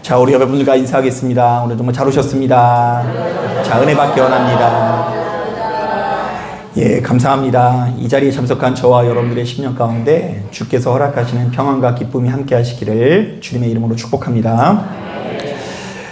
자, 우리 여러분들과 인사하겠습니다. 오늘 정말 잘 오셨습니다. 자, 은혜 받기 원합니다. 예, 감사합니다. 이 자리에 참석한 저와 여러분들의 10년 가운데 주께서 허락하시는 평안과 기쁨이 함께 하시기를 주님의 이름으로 축복합니다.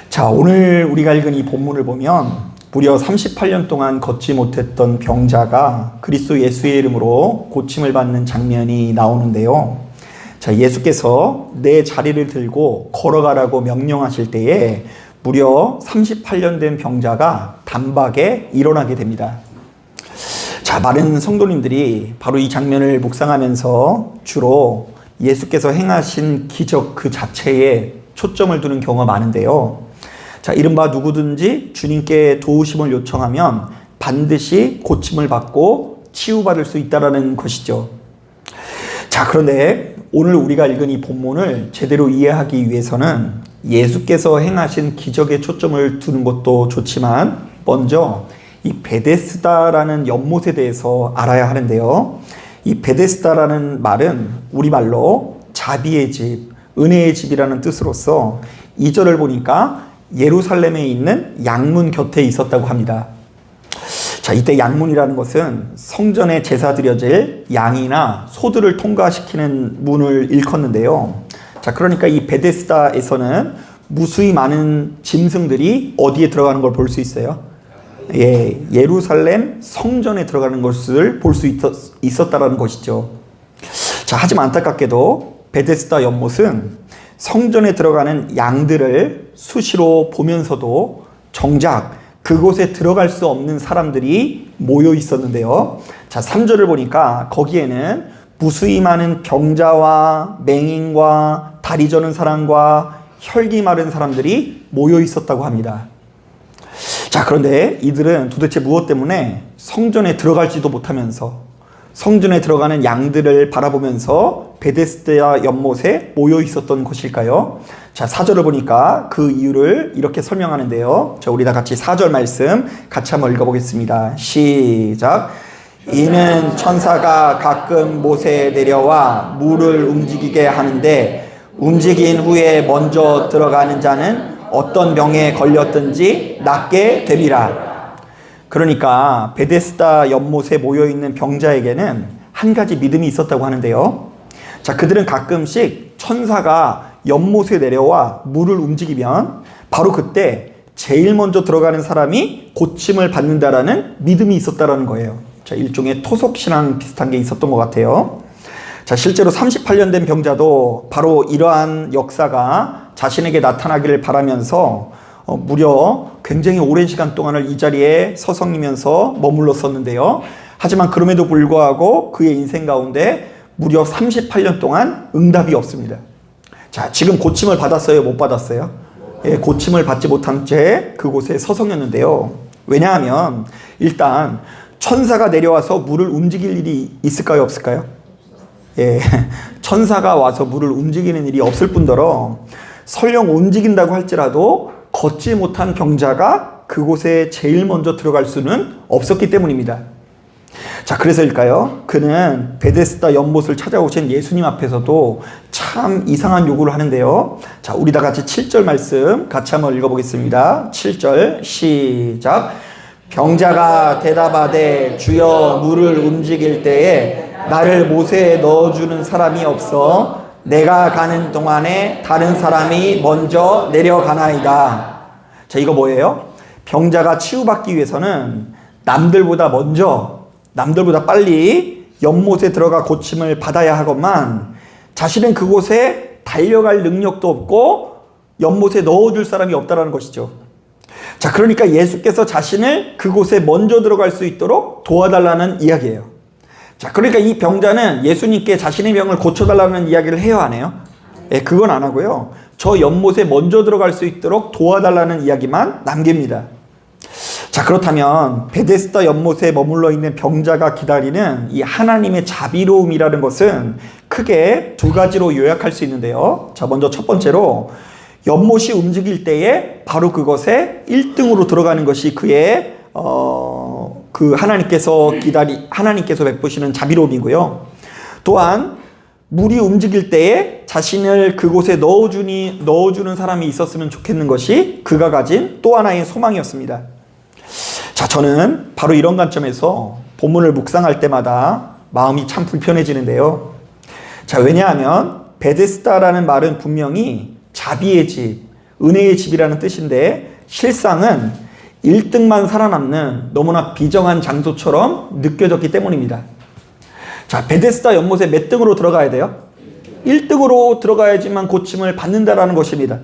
자, 오늘 우리가 읽은 이 본문을 보면 무려 38년 동안 걷지 못했던 병자가 그리스도 예수의 이름으로 고침을 받는 장면이 나오는데요. 자, 예수께서 내 자리를 들고 걸어가라고 명령하실 때에 무려 38년 된 병자가 단박에 일어나게 됩니다. 자, 많은 성도님들이 바로 이 장면을 묵상하면서 주로 예수께서 행하신 기적 그 자체에 초점을 두는 경우가 많은데요. 자, 이른바 누구든지 주님께 도우심을 요청하면 반드시 고침을 받고 치유받을 수 있다는 것이죠. 자, 그런데 오늘 우리가 읽은 이 본문을 제대로 이해하기 위해서는 예수께서 행하신 기적에 초점을 두는 것도 좋지만 먼저 이 베데스다라는 연못에 대해서 알아야 하는데요. 이 베데스다라는 말은 우리말로 자비의 집, 은혜의 집이라는 뜻으로서 2절을 보니까 예루살렘에 있는 양문 곁에 있었다고 합니다. 자, 이때 양문이라는 것은 성전에 제사 드려질 양이나 소들을 통과시키는 문을 일컫는데요. 자, 그러니까 이 베데스다에서는 무수히 많은 짐승들이 어디에 들어가는 걸 볼 수 있어요? 예, 예루살렘 성전에 들어가는 것을 볼 수 있었다라는 것이죠. 자, 하지만 안타깝게도 베데스다 연못은 성전에 들어가는 양들을 수시로 보면서도 정작 그곳에 들어갈 수 없는 사람들이 모여 있었는데요. 자, 3절을 보니까 거기에는 무수히 많은 병자와 맹인과 다리 저는 사람과 혈기 마른 사람들이 모여 있었다고 합니다. 자, 그런데 이들은 도대체 무엇 때문에 성전에 들어갈지도 못하면서 성전에 들어가는 양들을 바라보면서 베데스다 연못에 모여 있었던 것일까요? 자, 4절을 보니까 그 이유를 이렇게 설명하는데요. 자, 우리 다 같이 4절 말씀 같이 한번 읽어보겠습니다. 시작. 이는 천사가 가끔 못에 내려와 물을 움직이게 하는데 움직인 후에 먼저 들어가는 자는 어떤 병에 걸렸든지 낫게 되리라. 그러니까 베데스다 연못에 모여있는 병자에게는 한 가지 믿음이 있었다고 하는데요. 자, 그들은 가끔씩 천사가 연못에 내려와 물을 움직이면 바로 그때 제일 먼저 들어가는 사람이 고침을 받는다라는 믿음이 있었다라는 거예요. 자, 일종의 토속신앙 비슷한 게 있었던 것 같아요. 자, 실제로 38년 된 병자도 바로 이러한 역사가 자신에게 나타나기를 바라면서 무려 굉장히 오랜 시간 동안을 이 자리에 서성이면서 머물렀었는데요. 하지만 그럼에도 불구하고 그의 인생 가운데 무려 38년 동안 응답이 없습니다. 자, 지금 고침을 받았어요? 못 받았어요? 예, 고침을 받지 못한 채 그곳에 서성였는데요. 왜냐하면 일단 천사가 내려와서 물을 움직일 일이 있을까요? 없을까요? 예, 천사가 와서 물을 움직이는 일이 없을 뿐더러 설령 움직인다고 할지라도 걷지 못한 병자가 그곳에 제일 먼저 들어갈 수는 없었기 때문입니다. 자, 그래서일까요? 그는 베데스다 연못을 찾아오신 예수님 앞에서도 참 이상한 요구를 하는데요. 자, 우리 다 같이 7절 말씀 같이 한번 읽어보겠습니다. 7절 시작. 병자가 대답하되 주여 물을 움직일 때에 나를 못에 넣어주는 사람이 없어 내가 가는 동안에 다른 사람이 먼저 내려가나이다. 자, 이거 뭐예요? 병자가 치유받기 위해서는 남들보다 빨리 연못에 들어가 고침을 받아야 하건만 자신은 그곳에 달려갈 능력도 없고 연못에 넣어줄 사람이 없다라는 것이죠. 자, 그러니까 예수께서 자신을 그곳에 먼저 들어갈 수 있도록 도와달라는 이야기예요. 자, 그러니까 이 병자는 예수님께 자신의 병을 고쳐달라는 이야기를 해요, 안 해요? 예, 그건 안 하고요. 저 연못에 먼저 들어갈 수 있도록 도와달라는 이야기만 남깁니다. 자, 그렇다면 베데스다 연못에 머물러 있는 병자가 기다리는 이 하나님의 자비로움이라는 것은 크게 두 가지로 요약할 수 있는데요. 자, 먼저 첫 번째로 연못이 움직일 때에 바로 그것에 1등으로 들어가는 것이 그의 하나님께서 베푸시는 자비로움이고요. 또한 물이 움직일 때에 자신을 그곳에 넣어주는 사람이 있었으면 좋겠는 것이 그가 가진 또 하나의 소망이었습니다. 자, 저는 바로 이런 관점에서 본문을 묵상할 때마다 마음이 참 불편해지는데요. 자, 왜냐하면 베데스다라는 말은 분명히 자비의 집, 은혜의 집이라는 뜻인데 실상은 1등만 살아남는 너무나 비정한 장소처럼 느껴졌기 때문입니다. 자, 베데스다 연못에 몇 등으로 들어가야 돼요? 1등으로 들어가야지만 고침을 받는다라는 것입니다.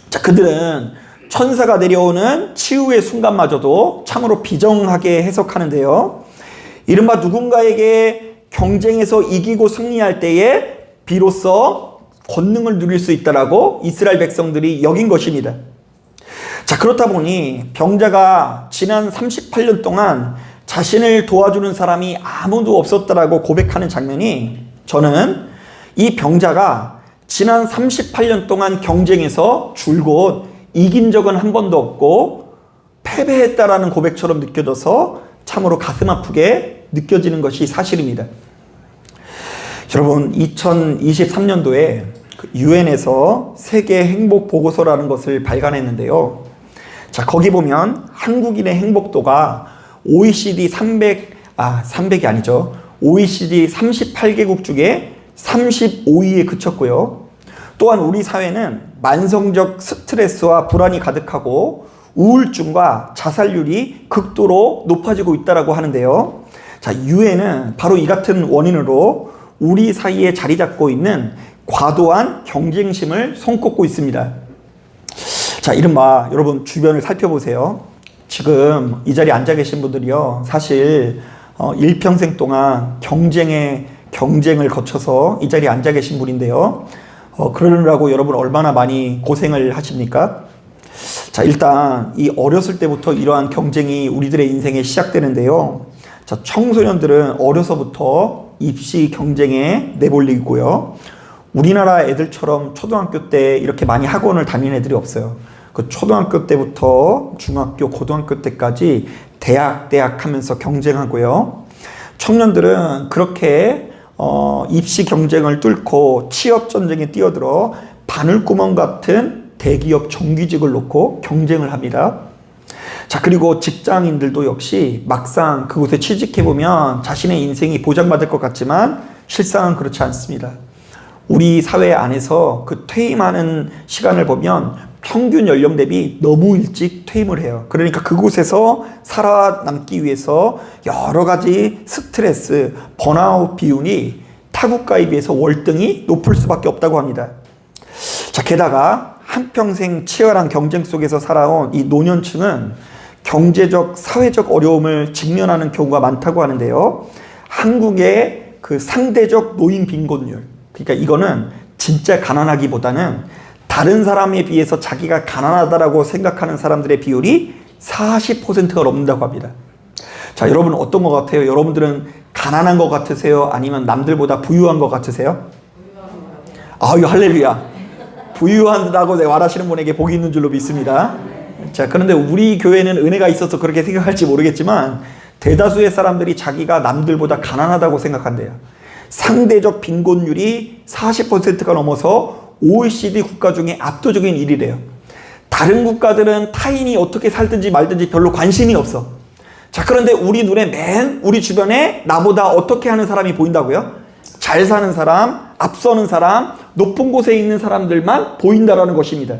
자, 그들은 천사가 내려오는 치유의 순간마저도 참으로 비정하게 해석하는데요. 이른바 누군가에게 경쟁에서 이기고 승리할 때에 비로소 권능을 누릴 수 있다라고 이스라엘 백성들이 여긴 것입니다. 자, 그렇다 보니 병자가 지난 38년 동안 자신을 도와주는 사람이 아무도 없었다라고 고백하는 장면이 저는 이 병자가 지난 38년 동안 경쟁에서 줄곧 이긴 적은 한 번도 없고 패배했다라는 고백처럼 느껴져서 참으로 가슴 아프게 느껴지는 것이 사실입니다. 여러분, 2023년도에 유엔에서 세계 행복 보고서라는 것을 발간했는데요. 자, 거기 보면 한국인의 행복도가 OECD 300이 아니죠. OECD 38개국 중에 35위에 그쳤고요. 또한 우리 사회는 만성적 스트레스와 불안이 가득하고 우울증과 자살률이 극도로 높아지고 있다고 하는데요. 자, 유엔은 바로 이 같은 원인으로 우리 사이에 자리 잡고 있는 과도한 경쟁심을 손꼽고 있습니다. 자, 이른바 여러분 주변을 살펴보세요. 지금 이 자리에 앉아 계신 분들이요, 사실 일평생 동안 경쟁을 거쳐서 이 자리에 앉아 계신 분인데요. 그러느라고 여러분 얼마나 많이 고생을 하십니까? 자, 일단 이 어렸을 때부터 이러한 경쟁이 우리들의 인생에 시작되는데요. 자, 청소년들은 어려서부터 입시 경쟁에 내몰리고요. 우리나라 애들처럼 초등학교 때 이렇게 많이 학원을 다니는 애들이 없어요. 그 초등학교 때부터 중학교, 고등학교 때까지 대학 하면서 경쟁하고요. 청년들은 그렇게 입시 경쟁을 뚫고 취업 전쟁에 뛰어들어 바늘구멍 같은 대기업 정규직을 놓고 경쟁을 합니다. 자, 그리고 직장인들도 역시 막상 그곳에 취직해보면 자신의 인생이 보장받을 것 같지만 실상은 그렇지 않습니다. 우리 사회 안에서 그 퇴임하는 시간을 보면 평균 연령 대비 너무 일찍 퇴임을 해요. 그러니까 그곳에서 살아남기 위해서 여러 가지 스트레스, 번아웃 비율이 타국가에 비해서 월등히 높을 수밖에 없다고 합니다. 자, 게다가 한평생 치열한 경쟁 속에서 살아온 이 노년층은 경제적, 사회적 어려움을 직면하는 경우가 많다고 하는데요. 한국의 그 상대적 노인 빈곤율, 그러니까 이거는 진짜 가난하기보다는 다른 사람에 비해서 자기가 가난하다라고 생각하는 사람들의 비율이 40%가 넘는다고 합니다. 자, 여러분 어떤 것 같아요? 여러분들은 가난한 것 같으세요? 아니면 남들보다 부유한 것 같으세요? 아유, 할렐루야. 부유하다고 말하시는 분에게 복이 있는 줄로 믿습니다. 자, 그런데 우리 교회는 은혜가 있어서 그렇게 생각할지 모르겠지만 대다수의 사람들이 자기가 남들보다 가난하다고 생각한대요. 상대적 빈곤율이 40%가 넘어서 OECD 국가 중에 압도적인 1위래요. 다른 국가들은 타인이 어떻게 살든지 말든지 별로 관심이 없어. 자, 그런데 우리 눈에 우리 주변에 나보다 어떻게 하는 사람이 보인다고요? 잘 사는 사람, 앞서는 사람, 높은 곳에 있는 사람들만 보인다라는 것입니다.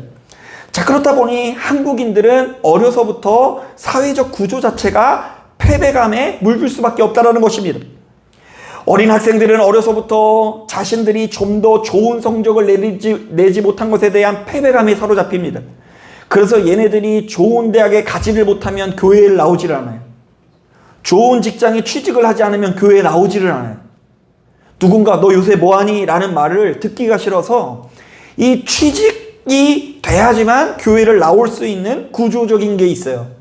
자, 그렇다 보니 한국인들은 어려서부터 사회적 구조 자체가 패배감에 물들 수밖에 없다라는 것입니다. 어린 학생들은 어려서부터 자신들이 좀 더 좋은 성적을 내지 못한 것에 대한 패배감에 사로잡힙니다. 그래서 얘네들이 좋은 대학에 가지를 못하면 교회에 나오지를 않아요. 좋은 직장에 취직을 하지 않으면 교회에 나오지를 않아요. 누군가 너 요새 뭐하니? 라는 말을 듣기가 싫어서 이 취직이 돼야지만 교회를 나올 수 있는 구조적인 게 있어요.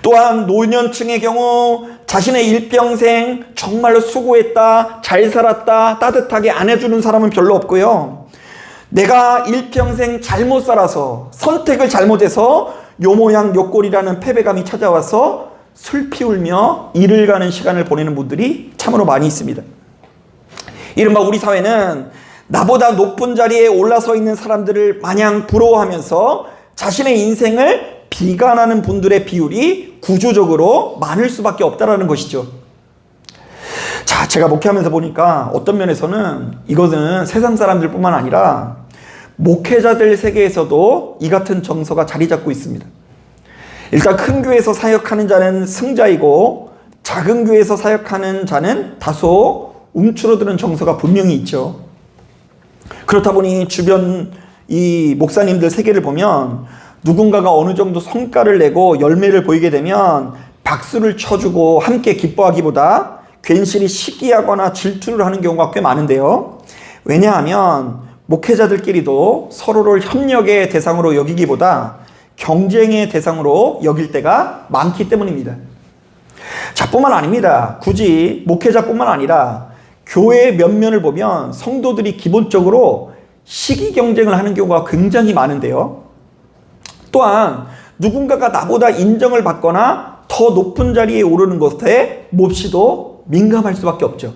또한 노년층의 경우 자신의 일평생 정말로 수고했다, 잘 살았다, 따뜻하게 안아주는 사람은 별로 없고요. 내가 일평생 잘못 살아서 선택을 잘못해서 요 모양 요 꼴이라는 패배감이 찾아와서 슬피 울며 일을 가는 시간을 보내는 분들이 참으로 많이 있습니다. 이른바 우리 사회는 나보다 높은 자리에 올라서 있는 사람들을 마냥 부러워하면서 자신의 인생을 비관하는 분들의 비율이 구조적으로 많을 수밖에 없다는 것이죠. 자, 제가 목회하면서 보니까 어떤 면에서는 이것은 세상 사람들뿐만 아니라 목회자들 세계에서도 이 같은 정서가 자리 잡고 있습니다. 일단 큰 교회에서 사역하는 자는 승자이고 작은 교회에서 사역하는 자는 다소 움츠러드는 정서가 분명히 있죠. 그렇다 보니 주변 이 목사님들 세계를 보면 누군가가 어느 정도 성과를 내고 열매를 보이게 되면 박수를 쳐주고 함께 기뻐하기보다 괜시리 시기하거나 질투를 하는 경우가 꽤 많은데요. 왜냐하면 목회자들끼리도 서로를 협력의 대상으로 여기기보다 경쟁의 대상으로 여길 때가 많기 때문입니다. 자, 뿐만 아닙니다. 굳이 목회자뿐만 아니라 교회의 면면을 보면 성도들이 기본적으로 시기 경쟁을 하는 경우가 굉장히 많은데요. 또한 누군가가 나보다 인정을 받거나 더 높은 자리에 오르는 것에 몹시도 민감할 수밖에 없죠.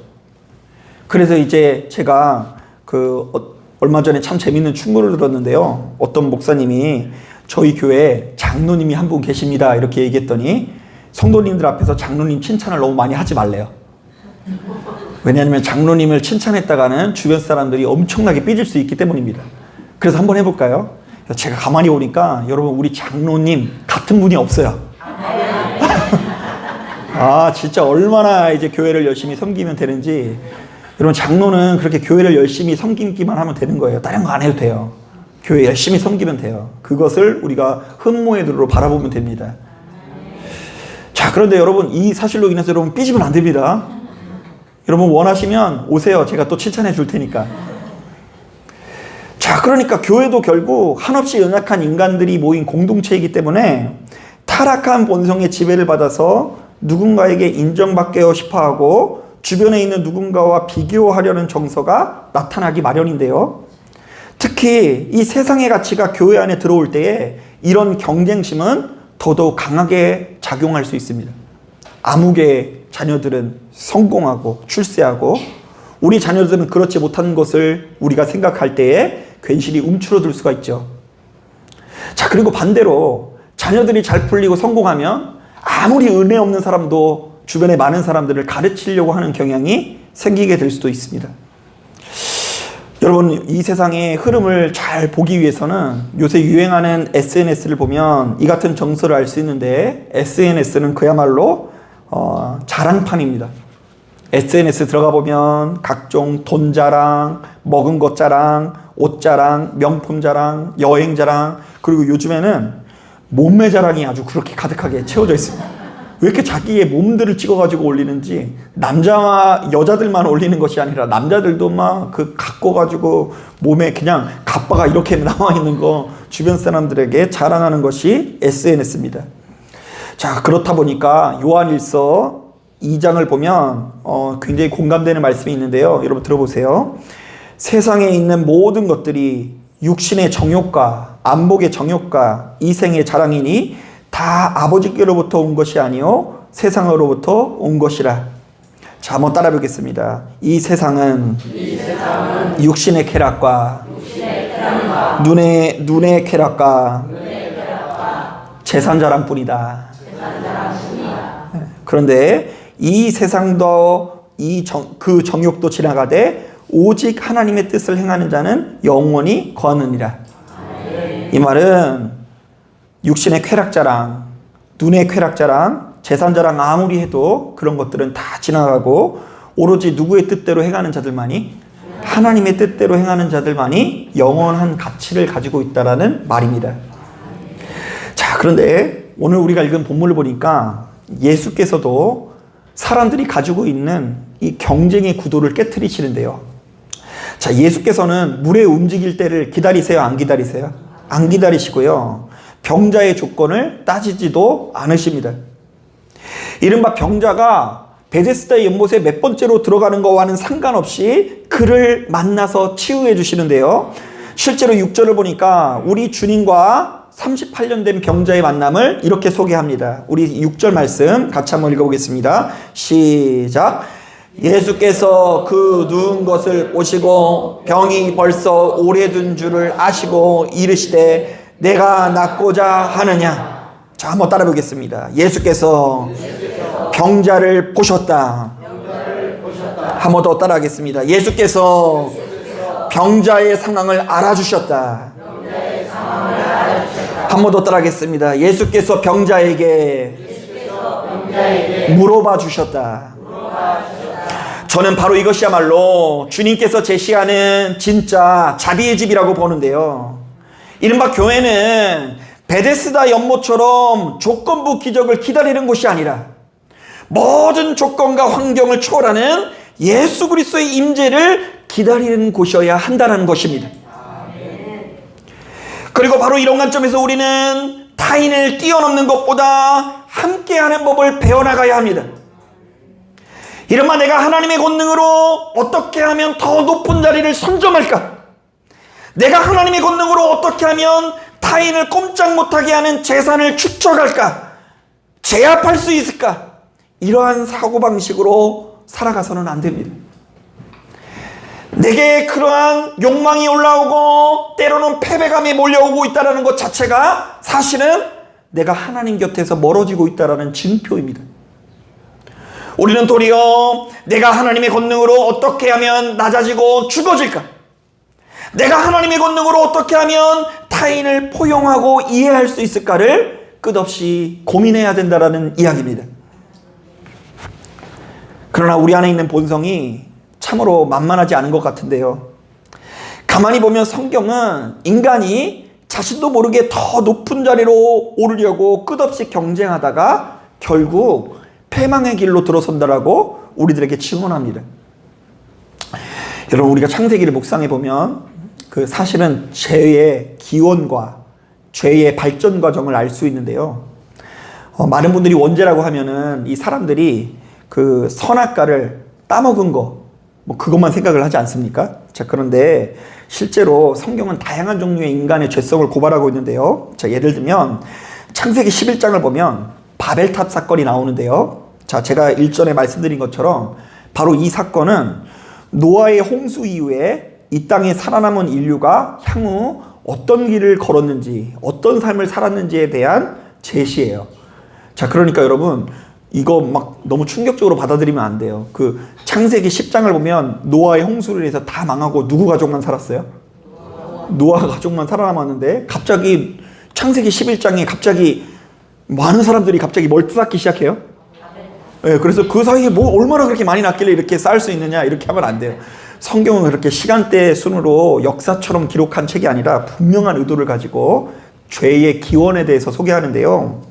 그래서 이제 제가 얼마 전에 참 재밌는 충고를 들었는데요. 어떤 목사님이 저희 교회에 장로님이 한 분 계십니다 이렇게 얘기했더니 성도님들 앞에서 장로님 칭찬을 너무 많이 하지 말래요. 왜냐하면 장로님을 칭찬했다가는 주변 사람들이 엄청나게 삐질 수 있기 때문입니다. 그래서 한번 해볼까요? 제가 가만히 보니까 여러분 우리 장로님 같은 분이 없어요. 아, 진짜 얼마나 이제 교회를 열심히 섬기면 되는지. 여러분 장로는 그렇게 교회를 열심히 섬기기만 하면 되는 거예요. 다른 거 안 해도 돼요. 교회 열심히 섬기면 돼요. 그것을 우리가 흠모의 눈으로 바라보면 됩니다. 자, 그런데 여러분 이 사실로 인해서 여러분 삐지면 안 됩니다. 여러분 원하시면 오세요. 제가 또 칭찬해 줄 테니까. 자, 그러니까 교회도 결국 한없이 연약한 인간들이 모인 공동체이기 때문에 타락한 본성의 지배를 받아서 누군가에게 인정받고 싶어하고 주변에 있는 누군가와 비교하려는 정서가 나타나기 마련인데요. 특히 이 세상의 가치가 교회 안에 들어올 때에 이런 경쟁심은 더더욱 강하게 작용할 수 있습니다. 아무개 자녀들은 성공하고 출세하고 우리 자녀들은 그렇지 못한 것을 우리가 생각할 때에 괜시리 움츠러들 수가 있죠. 자, 그리고 반대로 자녀들이 잘 풀리고 성공하면 아무리 은혜 없는 사람도 주변에 많은 사람들을 가르치려고 하는 경향이 생기게 될 수도 있습니다. 여러분 이 세상의 흐름을 잘 보기 위해서는 요새 유행하는 SNS를 보면 이 같은 정서를 알 수 있는데 SNS는 그야말로 자랑판입니다. SNS 들어가 보면 각종 돈 자랑, 먹은 것 자랑, 옷 자랑, 명품 자랑, 여행 자랑, 그리고 요즘에는 몸매 자랑이 아주 그렇게 가득하게 채워져 있습니다. 왜 이렇게 자기의 몸들을 찍어가지고 올리는지, 남자와 여자들만 올리는 것이 아니라 남자들도 막 갖고 가지고 몸에 그냥 갑바가 이렇게 나와 있는 거 주변 사람들에게 자랑하는 것이 SNS입니다. 자, 그렇다 보니까 요한일서 2장을 보면 굉장히 공감되는 말씀이 있는데요. 여러분 들어보세요. 세상에 있는 모든 것들이 육신의 정욕과 안목의 정욕과 이생의 자랑이니 다 아버지께로부터 온 것이 아니요 세상으로부터 온 것이라. 자, 한번 따라 보겠습니다. 이 세상은 육신의 쾌락과 눈의 쾌락과 재산 자랑뿐이다. 그런데 이 세상도 그 정욕도 지나가되 오직 하나님의 뜻을 행하는 자는 영원히 거하느니라. 이 말은 육신의 쾌락자랑, 눈의 쾌락자랑, 재산자랑 아무리 해도 그런 것들은 다 지나가고 오로지 누구의 뜻대로 행하는 자들만이, 하나님의 뜻대로 행하는 자들만이 영원한 가치를 가지고 있다라는 말입니다. 자, 그런데 오늘 우리가 읽은 본문을 보니까 예수께서도 사람들이 가지고 있는 이 경쟁의 구도를 깨트리시는데요. 자, 예수께서는 물에 움직일 때를 기다리세요? 안 기다리세요? 안 기다리시고요. 병자의 조건을 따지지도 않으십니다. 이른바 병자가 베데스다 연못에 몇 번째로 들어가는 것과는 상관없이 그를 만나서 치유해 주시는데요. 실제로 6절을 보니까 우리 주님과 38년 된 병자의 만남을 이렇게 소개합니다. 우리 6절 말씀 같이 한번 읽어보겠습니다. 시작. 예수께서 그 누운 것을 보시고 병이 벌써 오래된 줄을 아시고 이르시되 내가 낫고자 하느냐. 자, 한번 따라 보겠습니다. 예수께서 병자를 보셨다. 한 번 더 따라 하겠습니다. 예수께서 병자의 상황을 알아주셨다. 한 번 더 따라 하겠습니다. 예수께서 병자에게 물어봐 주셨다. 저는 바로 이것이야말로 주님께서 제시하는 진짜 자비의 집이라고 보는데요. 이른바 교회는 베데스다 연못처럼 조건부 기적을 기다리는 곳이 아니라 모든 조건과 환경을 초월하는 예수 그리스도의 임재를 기다리는 곳이어야 한다는 것입니다. 그리고 바로 이런 관점에서 우리는 타인을 뛰어넘는 것보다 함께하는 법을 배워나가야 합니다. 이른바 내가 하나님의 권능으로 어떻게 하면 더 높은 자리를 선점할까? 내가 하나님의 권능으로 어떻게 하면 타인을 꼼짝 못하게 하는 재산을 축적할까? 제압할 수 있을까? 이러한 사고방식으로 살아가서는 안 됩니다. 내게 그러한 욕망이 올라오고 때로는 패배감이 몰려오고 있다는 것 자체가 사실은 내가 하나님 곁에서 멀어지고 있다는 징표입니다. 우리는 도리어 내가 하나님의 권능으로 어떻게 하면 낮아지고 죽어질까? 내가 하나님의 권능으로 어떻게 하면 타인을 포용하고 이해할 수 있을까를 끝없이 고민해야 된다는 이야기입니다. 그러나 우리 안에 있는 본성이 참으로 만만하지 않은 것 같은데요. 가만히 보면 성경은 인간이 자신도 모르게 더 높은 자리로 오르려고 끝없이 경쟁하다가 결국 패망의 길로 들어선다라고 우리들에게 증언합니다. 여러분, 우리가 창세기를 묵상해 보면 그 사실은 죄의 기원과 죄의 발전 과정을 알 수 있는데요. 많은 분들이 원죄라고 하면은 이 사람들이 그 선악과를 따먹은 거, 뭐 그것만 생각을 하지 않습니까? 자, 그런데 실제로 성경은 다양한 종류의 인간의 죄성을 고발하고 있는데요. 자, 예를 들면 창세기 11장을 보면 바벨탑 사건이 나오는데요. 자, 제가 일전에 말씀드린 것처럼 바로 이 사건은 노아의 홍수 이후에 이 땅에 살아남은 인류가 향후 어떤 길을 걸었는지, 어떤 삶을 살았는지에 대한 제시예요. 자, 그러니까 여러분, 이거 막 너무 충격적으로 받아들이면 안 돼요. 그 창세기 10장을 보면 노아의 홍수를 해서 다 망하고 누구 가족만 살았어요? 노아 가족만 살아남았는데 갑자기 창세기 11장에 갑자기 많은 사람들이 갑자기 멀뚱하기 시작해요. 네, 그래서 그 사이에 뭐 얼마나 그렇게 많이 났길래 이렇게 쌓을 수 있느냐, 이렇게 하면 안 돼요. 성경은 그렇게 시간대 순으로 역사처럼 기록한 책이 아니라 분명한 의도를 가지고 죄의 기원에 대해서 소개하는데요.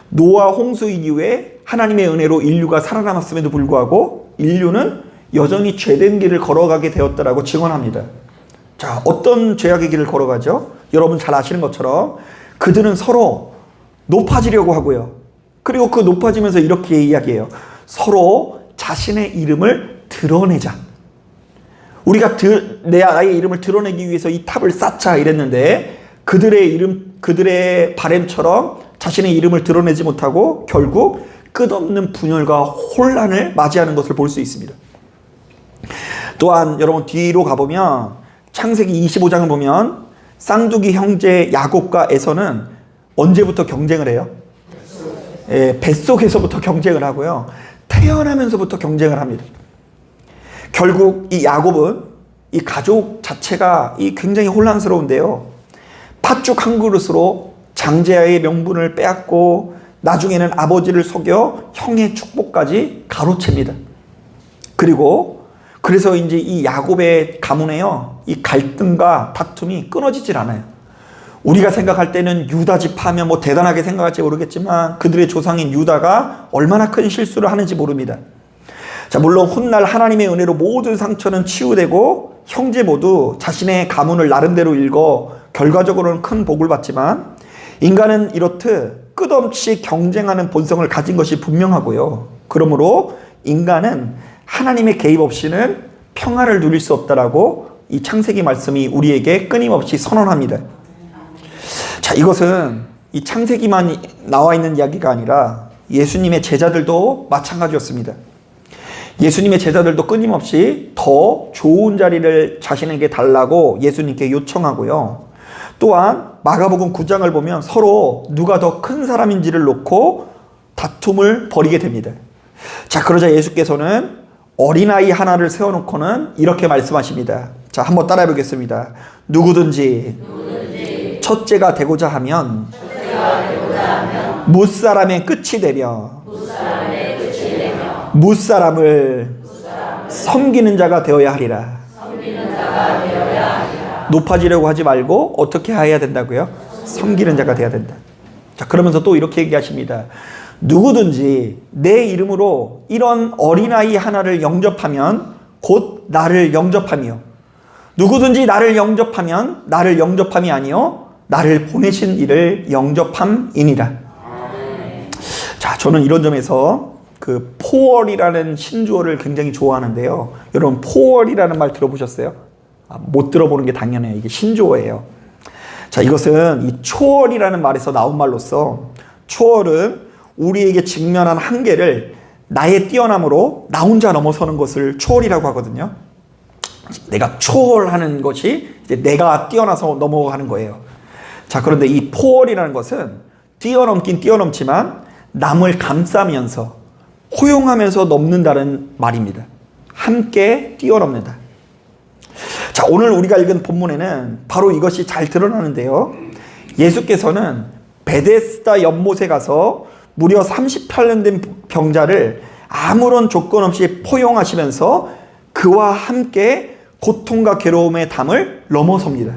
노아 홍수 이후에 하나님의 은혜로 인류가 살아남았음에도 불구하고 인류는 여전히 죄된 길을 걸어가게 되었다라고 증언합니다. 자, 어떤 죄악의 길을 걸어가죠? 여러분 잘 아시는 것처럼 그들은 서로 높아지려고 하고요. 그리고 그 높아지면서 이렇게 이야기해요. 서로 자신의 이름을 드러내자. 우리가 나의 이름을 드러내기 위해서 이 탑을 쌓자 이랬는데 그들의 바램처럼 자신의 이름을 드러내지 못하고 결국 끝없는 분열과 혼란을 맞이하는 것을 볼 수 있습니다. 또한 여러분 뒤로 가보면 창세기 25장을 보면 쌍둥이 형제 야곱과 에서는 언제부터 경쟁을 해요? 뱃속에서부터 경쟁을 하고요. 태어나면서부터 경쟁을 합니다. 결국 이 야곱은 이 가족 자체가 굉장히 혼란스러운데요. 팥죽 한 그릇으로 장제아의 명분을 빼앗고 나중에는 아버지를 속여 형의 축복까지 가로챕니다. 그래서 이제 이 야곱의 가문에요, 이 갈등과 다툼이 끊어지질 않아요. 우리가 생각할 때는 유다 지파면 뭐 대단하게 생각할지 모르겠지만 그들의 조상인 유다가 얼마나 큰 실수를 하는지 모릅니다. 자, 물론 훗날 하나님의 은혜로 모든 상처는 치유되고 형제 모두 자신의 가문을 나름대로 읽어 결과적으로는 큰 복을 받지만 인간은 이렇듯 끝없이 경쟁하는 본성을 가진 것이 분명하고요. 그러므로 인간은 하나님의 개입 없이는 평화를 누릴 수 없다라고 이 창세기 말씀이 우리에게 끊임없이 선언합니다. 자, 이것은 이 창세기만 나와 있는 이야기가 아니라 예수님의 제자들도 마찬가지였습니다. 예수님의 제자들도 끊임없이 더 좋은 자리를 자신에게 달라고 예수님께 요청하고요. 또한 마가복음 9장을 보면 서로 누가 더 큰 사람인지를 놓고 다툼을 벌이게 됩니다. 자, 그러자 예수께서는 어린아이 하나를 세워놓고는 이렇게 말씀하십니다. 자, 한번 따라해 보겠습니다. 누구든지 첫째가 되고자 하면 무사람의 끝이 되며 무사람을 섬기는 자가 되어야 하리라. 높아지려고 하지 말고 어떻게 해야 된다고요? 섬기는 자가 되어야 된다. 자, 그러면서 또 이렇게 얘기하십니다. 누구든지 내 이름으로 이런 어린아이 하나를 영접하면 곧 나를 영접하며, 누구든지 나를 영접하면 나를 영접함이 아니요 나를 보내신 이를 영접함이니라. 자, 저는 이런 점에서 그 포월이라는 신조어를 굉장히 좋아하는데요. 여러분, 포월이라는 말 들어보셨어요? 못 들어보는 게 당연해요. 이게 신조어예요. 자, 이것은 이 초월이라는 말에서 나온 말로서, 초월은 우리에게 직면한 한계를 나의 뛰어남으로 나 혼자 넘어서는 것을 초월이라고 하거든요. 내가 초월하는 것이 이제 내가 뛰어나서 넘어가는 거예요. 자, 그런데 이 포월이라는 것은 뛰어넘긴 뛰어넘지만 남을 감싸면서 포용하면서 넘는다는 말입니다. 함께 뛰어넘는다. 자, 오늘 우리가 읽은 본문에는 바로 이것이 잘 드러나는데요. 예수께서는 베데스다 연못에 가서 무려 38년 된 병자를 아무런 조건 없이 포용하시면서 그와 함께 고통과 괴로움의 담을 넘어섭니다.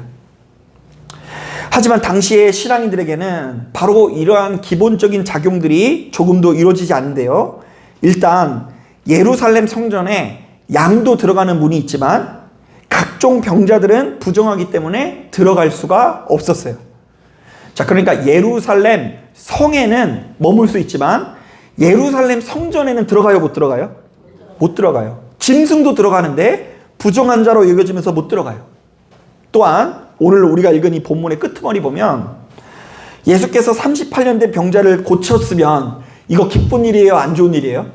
하지만 당시의 신앙인들에게는 바로 이러한 기본적인 작용들이 조금도 이루어지지 않는데요. 일단 예루살렘 성전에 양도 들어가는 문이 있지만 각종 병자들은 부정하기 때문에 들어갈 수가 없었어요. 자, 그러니까 예루살렘 성에는 머물 수 있지만 예루살렘 성전에는 들어가요, 못 들어가요? 못 들어가요. 짐승도 들어가는데 부정한 자로 여겨지면서 못 들어가요. 또한 오늘 우리가 읽은 이 본문의 끄트머리 보면 예수께서 38년 된 병자를 고쳤으면 이거 기쁜 일이에요, 안 좋은 일이에요?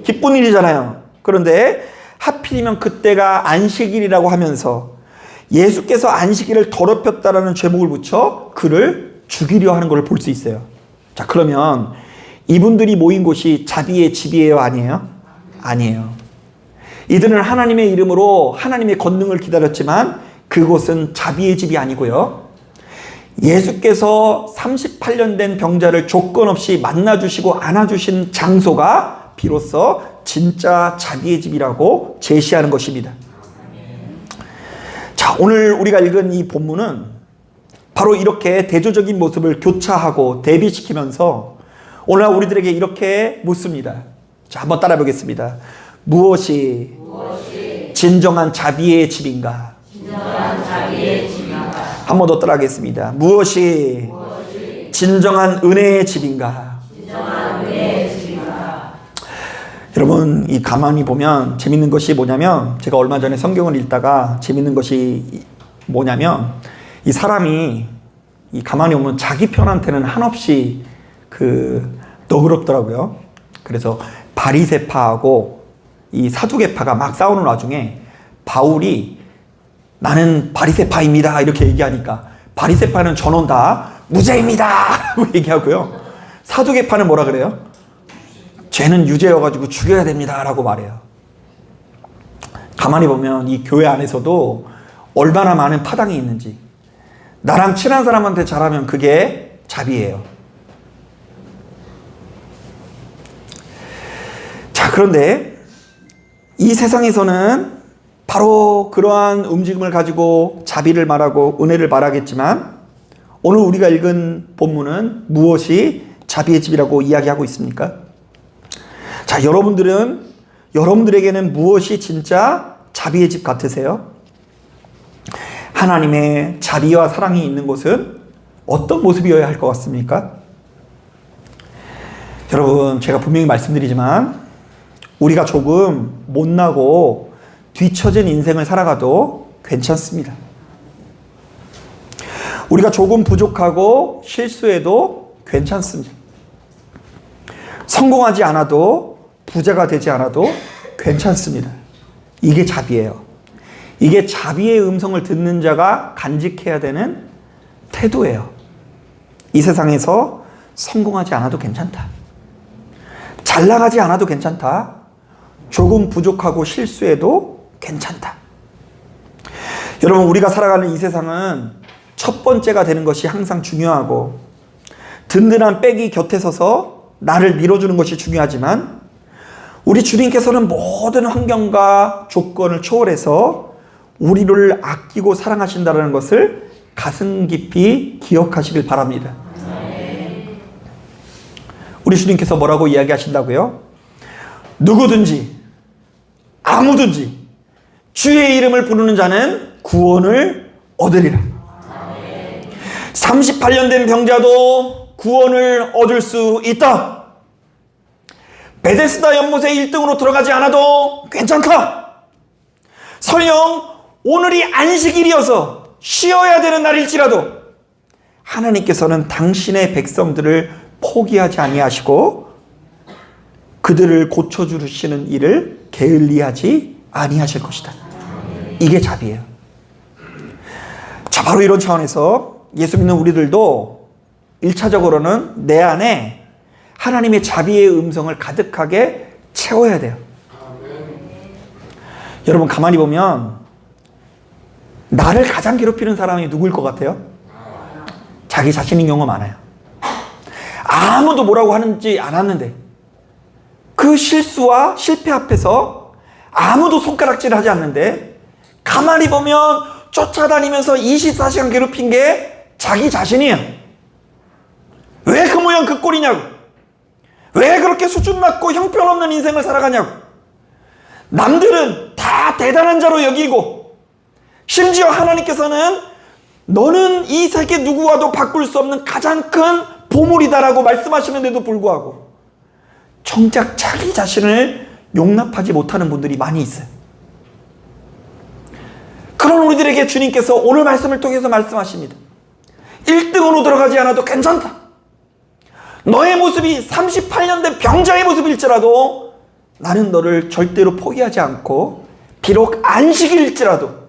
기쁜 일이잖아요. 그런데 하필이면 그때가 안식일이라고 하면서 예수께서 안식일을 더럽혔다라는 죄목을 붙여 그를 죽이려 하는 것을 볼 수 있어요. 자, 그러면 이분들이 모인 곳이 자비의 집이에요, 아니에요? 아니에요. 이들은 하나님의 이름으로 하나님의 권능을 기다렸지만 그곳은 자비의 집이 아니고요. 예수께서 38년 된 병자를 조건 없이 만나주시고 안아주신 장소가 비로소 진짜 자비의 집이라고 제시하는 것입니다. 자, 오늘 우리가 읽은 이 본문은 바로 이렇게 대조적인 모습을 교차하고 대비시키면서 오늘날 우리들에게 이렇게 묻습니다. 자, 한번 따라 보겠습니다. 무엇이 진정한 자비의 집인가? 한 번 더 따라하겠습니다. 무엇이 진정한 은혜의 집인가? 여러분, 이 가만히 보면 재밌는 것이 뭐냐면, 제가 얼마 전에 성경을 읽다가 재밌는 것이 뭐냐면, 이 사람이 이 가만히 보면 자기 편한테는 한없이 너그럽더라고요. 그래서 바리새파하고 이 사두개파가 막 싸우는 와중에 바울이 나는 바리새파입니다 이렇게 얘기하니까 바리새파는 전원 다 무죄입니다 하고 얘기하고요. 사두개파는 뭐라 그래요? 죄는 유죄여가지고 죽여야 됩니다 라고 말해요. 가만히 보면 이 교회 안에서도 얼마나 많은 파당이 있는지, 나랑 친한 사람한테 잘하면 그게 자비예요. 자, 그런데 이 세상에서는 바로 그러한 움직임을 가지고 자비를 말하고 은혜를 말하겠지만, 오늘 우리가 읽은 본문은 무엇이 자비의 집이라고 이야기하고 있습니까? 자, 여러분들에게는 무엇이 진짜 자비의 집 같으세요? 하나님의 자비와 사랑이 있는 곳은 어떤 모습이어야 할 것 같습니까? 여러분, 제가 분명히 말씀드리지만 우리가 조금 못나고 뒤처진 인생을 살아가도 괜찮습니다. 우리가 조금 부족하고 실수해도 괜찮습니다. 성공하지 않아도, 부자가 되지 않아도 괜찮습니다. 이게 자비예요. 이게 자비의 음성을 듣는 자가 간직해야 되는 태도예요. 이 세상에서 성공하지 않아도 괜찮다. 잘 나가지 않아도 괜찮다. 조금 부족하고 실수해도 괜찮다. 여러분, 우리가 살아가는 이 세상은 첫 번째가 되는 것이 항상 중요하고 든든한 백이 곁에 서서 나를 밀어주는 것이 중요하지만 우리 주님께서는 모든 환경과 조건을 초월해서 우리를 아끼고 사랑하신다는 것을 가슴 깊이 기억하시길 바랍니다. 우리 주님께서 뭐라고 이야기하신다고요? 누구든지 아무든지 주의 이름을 부르는 자는 구원을 얻으리라. 38년 된 병자도 구원을 얻을 수 있다. 베데스다 연못에 1등으로 들어가지 않아도 괜찮다. 설령 오늘이 안식일이어서 쉬어야 되는 날일지라도 하나님께서는 당신의 백성들을 포기하지 아니하시고 그들을 고쳐주시는 일을 게을리하지 아니하실 것이다. 이게 자비예요. 자, 바로 이런 차원에서 예수 믿는 우리들도 1차적으로는 내 안에 하나님의 자비의 음성을 가득하게 채워야 돼요. 여러분, 가만히 보면 나를 가장 괴롭히는 사람이 누구일 것 같아요? 자기 자신인 경우가 많아요. 아무도 뭐라고 하는지 않았는데 그 실수와 실패 앞에서 아무도 손가락질 하지 않는데 가만히 보면 쫓아다니면서 24시간 괴롭힌 게 자기 자신이에요. 왜 그 모양 그 꼴이냐고. 왜 그렇게 수준 낮고 형편없는 인생을 살아가냐고. 남들은 다 대단한 자로 여기고 심지어 하나님께서는 너는 이 세계 누구와도 바꿀 수 없는 가장 큰 보물이다라고 말씀하시는데도 불구하고 정작 자기 자신을 용납하지 못하는 분들이 많이 있어요. 그런 우리들에게 주님께서 오늘 말씀을 통해서 말씀하십니다. 1등으로 들어가지 않아도 괜찮다. 너의 모습이 38년 된 병자의 모습일지라도 나는 너를 절대로 포기하지 않고 비록 안식일일지라도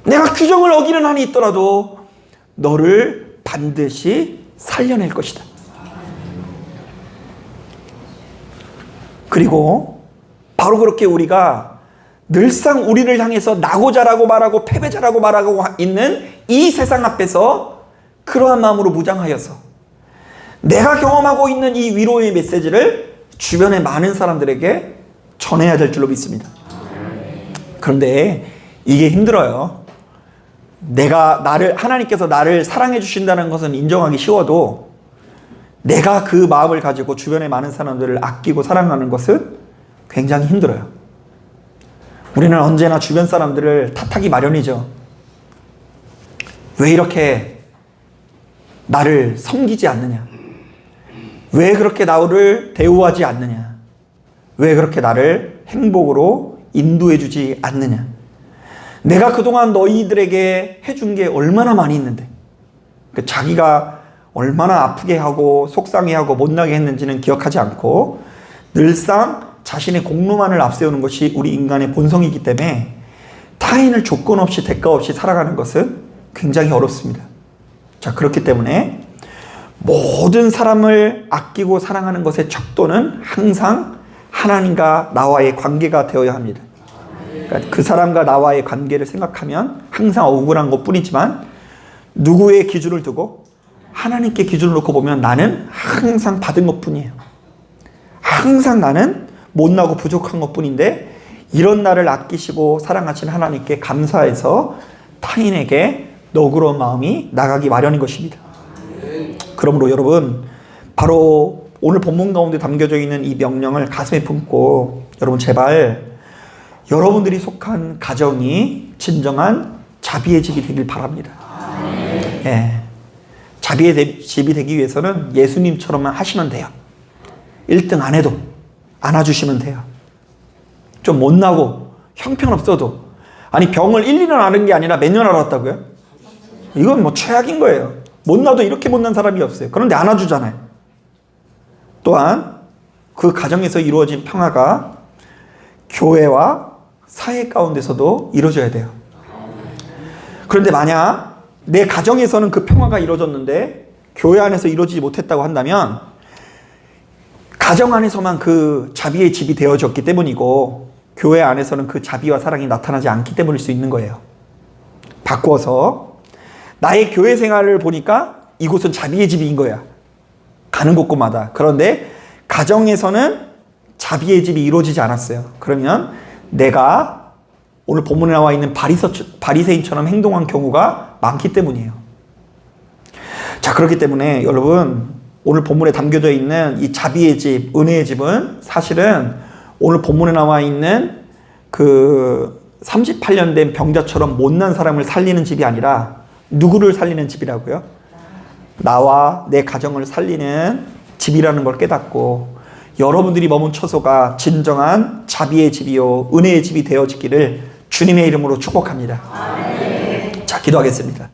내가 규정을 어기는 한이 있더라도 너를 반드시 살려낼 것이다. 그리고 바로 그렇게 우리가 늘상 우리를 향해서 나고자라고 말하고 패배자라고 말하고 있는 이 세상 앞에서 그러한 마음으로 무장하여서 내가 경험하고 있는 이 위로의 메시지를 주변의 많은 사람들에게 전해야 될 줄로 믿습니다. 그런데 이게 힘들어요. 하나님께서 나를 사랑해 주신다는 것은 인정하기 쉬워도 내가 그 마음을 가지고 주변의 많은 사람들을 아끼고 사랑하는 것은 굉장히 힘들어요. 우리는 언제나 주변 사람들을 탓하기 마련이죠. 왜 이렇게 나를 섬기지 않느냐? 왜 그렇게 나를 대우하지 않느냐? 왜 그렇게 나를 행복으로 인도해 주지 않느냐? 내가 그동안 너희들에게 해준 게 얼마나 많이 있는데 자기가 얼마나 아프게 하고 속상해하고 못나게 했는지는 기억하지 않고 늘상 자신의 공로만을 앞세우는 것이 우리 인간의 본성이기 때문에 타인을 조건 없이 대가 없이 살아가는 것은 굉장히 어렵습니다. 자, 그렇기 때문에 모든 사람을 아끼고 사랑하는 것의 척도는 항상 하나님과 나와의 관계가 되어야 합니다. 그러니까 그 사람과 나와의 관계를 생각하면 항상 억울한 것뿐이지만 누구의 기준을 두고 하나님께 기준을 놓고 보면 나는 항상 받은 것뿐이에요. 항상 나는 못나고 부족한 것뿐인데 이런 나를 아끼시고 사랑하신 하나님께 감사해서 타인에게 너그러운 마음이 나가기 마련인 것입니다. 그러므로 여러분, 바로 오늘 본문 가운데 담겨져 있는 이 명령을 가슴에 품고 여러분 제발 여러분들이 속한 가정이 진정한 자비의 집이 되길 바랍니다. 예. 자비의 집이 되기 위해서는 예수님처럼만 하시면 돼요. 1등 안 해도 안아주시면 돼요. 좀 못나고 형편없어도 아니 병을 1, 2년 앓은 게 아니라 몇 년 앓았다고요? 이건 뭐 최악인 거예요. 못나도 이렇게 못난 사람이 없어요. 그런데 안아주잖아요. 또한 그 가정에서 이루어진 평화가 교회와 사회 가운데서도 이루어져야 돼요. 그런데 만약 내 가정에서는 그 평화가 이루어졌는데 교회 안에서 이루어지지 못했다고 한다면 가정 안에서만 그 자비의 집이 되어졌기 때문이고 교회 안에서는 그 자비와 사랑이 나타나지 않기 때문일 수 있는 거예요. 바꾸어서 나의 교회 생활을 보니까 이곳은 자비의 집인 거야. 가는 곳곳마다. 그런데 가정에서는 자비의 집이 이루어지지 않았어요. 그러면 내가 오늘 본문에 나와 있는 바리새인처럼 행동한 경우가 많기 때문이에요. 자, 그렇기 때문에 여러분 오늘 본문에 담겨져 있는 이 자비의 집, 은혜의 집은 사실은 오늘 본문에 나와 있는 그 38년 된 병자처럼 못난 사람을 살리는 집이 아니라 누구를 살리는 집이라고요? 나와 내 가정을 살리는 집이라는 걸 깨닫고 여러분들이 머문 처소가 진정한 자비의 집이요 은혜의 집이 되어지기를 주님의 이름으로 축복합니다. 자, 기도하겠습니다.